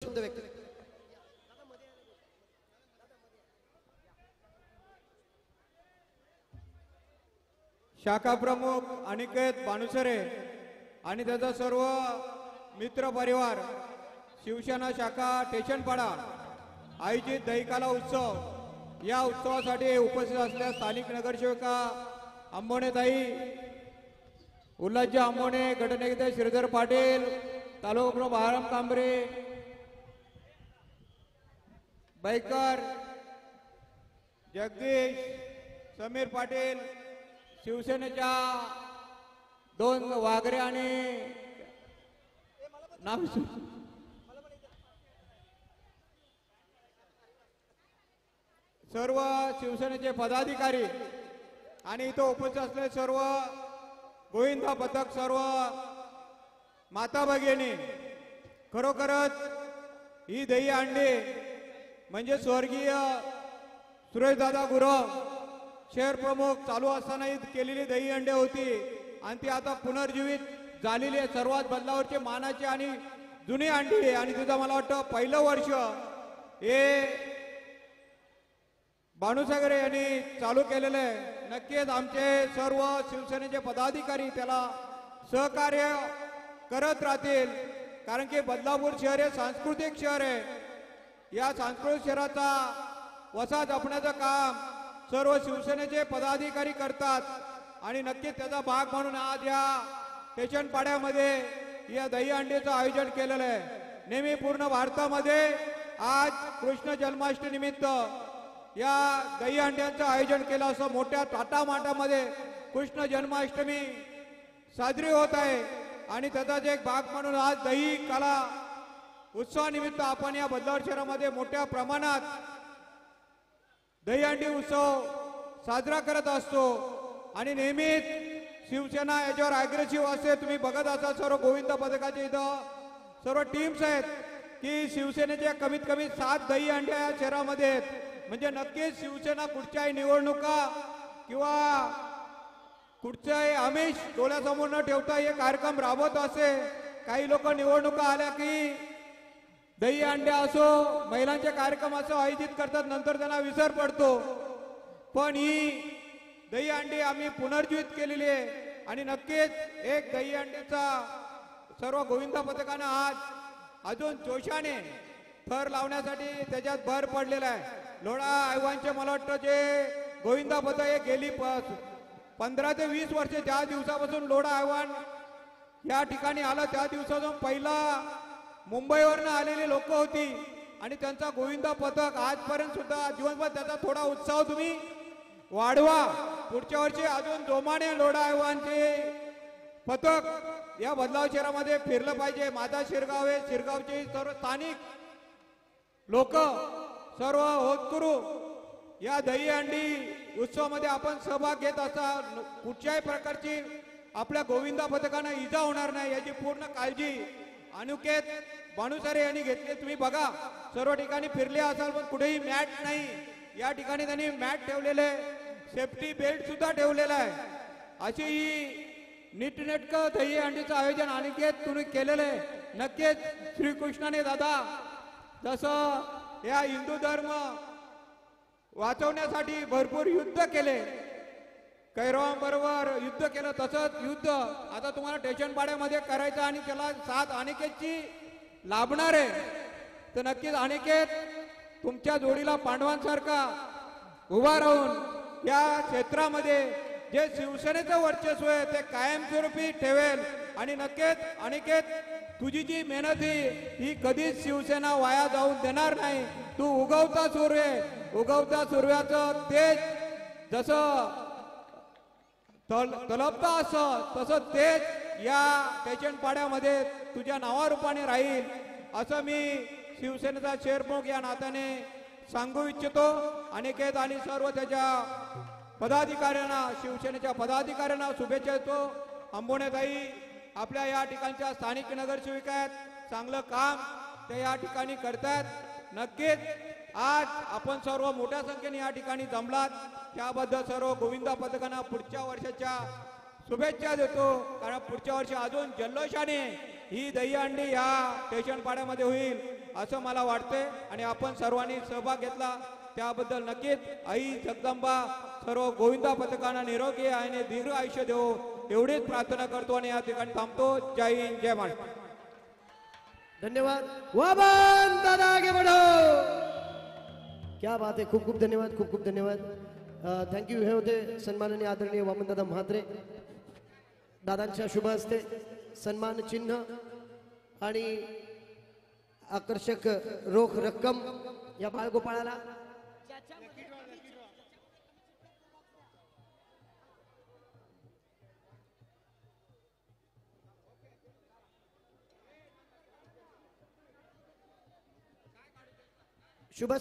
शब्द व्यक्त शाखा प्रमुख अनिकेत बानुसरे आणि त्याचा सर्व मित्र परिवार शिवसेना शाखा टेशनपाडा आयोजित दहीकाला उत्सव या उत्सवासाठी उपस्थित असलेल्या स्थानिक नगरसेविका अंबोणेताई उल्हासजी अंबोणे गटनेते श्रीधर पाटील तालुका प्रमुख बहाराम कांबरे बैकर जगदीश समीर पाटील शिवसेनेच्या दोन वाघरे आणि नाव सर्व शिवसेनेचे पदाधिकारी आणि इथं उपस्थित असलेले सर्व गोविंदा पथक सर्व माता भगिनी खरोखरच ही दही अंडी म्हणजे स्वर्गीय सुरेशदादा गुरव शहर प्रमुख चालू असतानाही केलेली दही अंडे होती आणि ती आता पुनर्जीवित झालेली आहे. सर्वात बदलावरची मानाची आणि जुनी अंडी आणि तुझं मला वाटतं पहिलं वर्ष हे बाणूसागर यांनी चालू केलेलं आहे. नक्कीच आमचे सर्व शिवसेनेचे पदाधिकारी त्याला सहकार्य करत राहतील कारण की बदलापूर शहर हे सांस्कृतिक शहर आहे. या सांस्कृतिक शहराचा वसा जपण्याचं काम सर्व शिवसेनेचे पदाधिकारी करतात आणि नक्कीच त्याचा भाग म्हणून आज या टेशनपाड्यामध्ये या दही अंडीचं आयोजन केलेलं आहे. नेहमी पूर्ण भारतामध्ये आज कृष्ण जन्माष्टमी निमित्त या दही अंड्यांचं आयोजन केलं असं मोठ्या टाटामाटामध्ये कृष्ण जन्माष्टमी साजरी होत आहे आणि त्याचाच एक भाग म्हणून आज दही कला उत्सवानिमित्त आपण या बदलापूर शहरामध्ये मोठ्या प्रमाणात दहीहंडी उत्सव साजरा करत असतो आणि नेहमीच शिवसेना याच्यावर अग्रेसिव्ह असते. तुम्ही बघत असाल सर्व गोविंद पथकाचे इथं सर्व टीम्स आहेत की शिवसेनेच्या कमीत कमी 7 दहीहंड्या या शहरामध्ये आहेत. म्हणजे नक्कीच शिवसेना कुठच्याही निवडणुका किंवा कुठच्याही आमिष डोळ्यासमोर न ठेवता हे कार्यक्रम राबवत असे. काही लोक निवडणुका आल्या की दही अंड्या असो महिलांचे कार्यक्रम असो आयोजित करतात नंतर त्यांना विसर पडतो. पण ही दही अंडी आम्ही पुनर्जीवित केलेली आहे आणि नक्कीच एक दही अंडीचा सर्व गोविंदा पथकानं आज अजून जोशाने थर लावण्यासाठी त्याच्यात भर पडलेला आहे. लोढा आव्हानचे मला वाटतं जे गोविंदा पथक हे गेली 15 ते 20 वर्षे ज्या दिवसापासून लोढा आव्हान या ठिकाणी आलं त्या दिवसापासून पहिला मुंबईवरनं आलेली लोक होती आणि त्यांचा गोविंदा पथक आजपर्यंत सुद्धा दिवसभर त्याचा थोडा उत्साह तुम्ही वाढवा. पुढच्या वर्षी अजून जोमाने लोढा आव्हानचे पथक या बदलापूर शहरामध्ये फिरलं पाहिजे. माझा शिरगाव आहे, शिरगावचे सर्व स्थानिक लोक सर्व होतकरू या दहीहंडी उत्सवामध्ये आपण सहभाग घेत असाल. कुठच्याही प्रकारची आपल्या गोविंदा पथकांना इजा होणार नाही याची पूर्ण काळजी अनिकेत बाणुसरे यांनी घेतले. तुम्ही बघा सर्व ठिकाणी फिरले असाल पण कुठेही मॅट नाही. या ठिकाणी त्यांनी मॅट ठेवलेले सेफ्टी बेल्ट सुद्धा ठेवलेला आहे. अशी ही नीटनेटकं दहीहंडीचं आयोजन अनिकेत तुम्ही केलेलं आहे. नक्कीच श्रीकृष्णाने दादा जसं या हिंदू धर्म वाचवण्यासाठी भरपूर युद्ध केले कैरवांबरोबर युद्ध केलं तसंच युद्ध आता तुम्हाला टेशनपाड्यामध्ये करायचं आणि त्याला साथ अनिकेतची लाभणार आहे. तर नक्कीच अनिकेत तुमच्या जोडीला पांडवांसारखा उभा राहून या क्षेत्रामध्ये जे शिवसेनेचं वर्चस्व आहे ते कायमस्वरूपी ठेवेल आणि नक्कीच अनिकेत तुझी जी मेहनत ही कधीच शिवसेना वाया जाऊन देणार नाही. तू उगवता सूर्य उगवता सूर्याचं तेज जसं तलपता असं तसं तेज या टेशनपाड्यामध्ये तुझ्या नावारूपाने राहील असं मी शिवसेनेचा शहरप्रमुख या नात्याने सांगू इच्छितो. अनिकेत आणि सर्व त्याच्या पदाधिकाऱ्यांना शिवसेनेच्या पदाधिकाऱ्यांना शुभेच्छा देतो. अंबोणेताई आपल्या या ठिकाणच्या स्थानिक नगरसेविका आहेत, चांगलं काम ते या ठिकाणी करतात. नक्कीच आज आपण सर्व मोठ्या संख्येने या ठिकाणी जमलात त्याबद्दल सर्व गोविंदा पथकांना पुढच्या वर्षाच्या शुभेच्छा देतो. कारण पुढच्या वर्षी अजून जल्लोषाने ही दहीहंडी या टेशनपाड्यामध्ये होईल असं मला वाटते आणि आपण सर्वांनी सहभाग घेतला त्याबद्दल नक्कीच आई जगदंबा सर्व गोविंदा पथकांना निरोगी आणि दीर्घ आयुष्य देवो एवढीच प्रार्थना करतो आणि या ठिकाणी थांबतो. जय हिंद जय महाराष्ट्र. धन्यवाद. वामन दादा आगे बढ़ो. क्या बात है. खूप खूप धन्यवाद. खूप खूप धन्यवाद. थँक्यू. हे होते सन्माननीय आदरणीय वामनदादा म्हात्रे. दादांच्या शुभ हस्ते सन्मान चिन्ह आणि आकर्षक रोख रक्कम या बाळगोपाळाला शुभ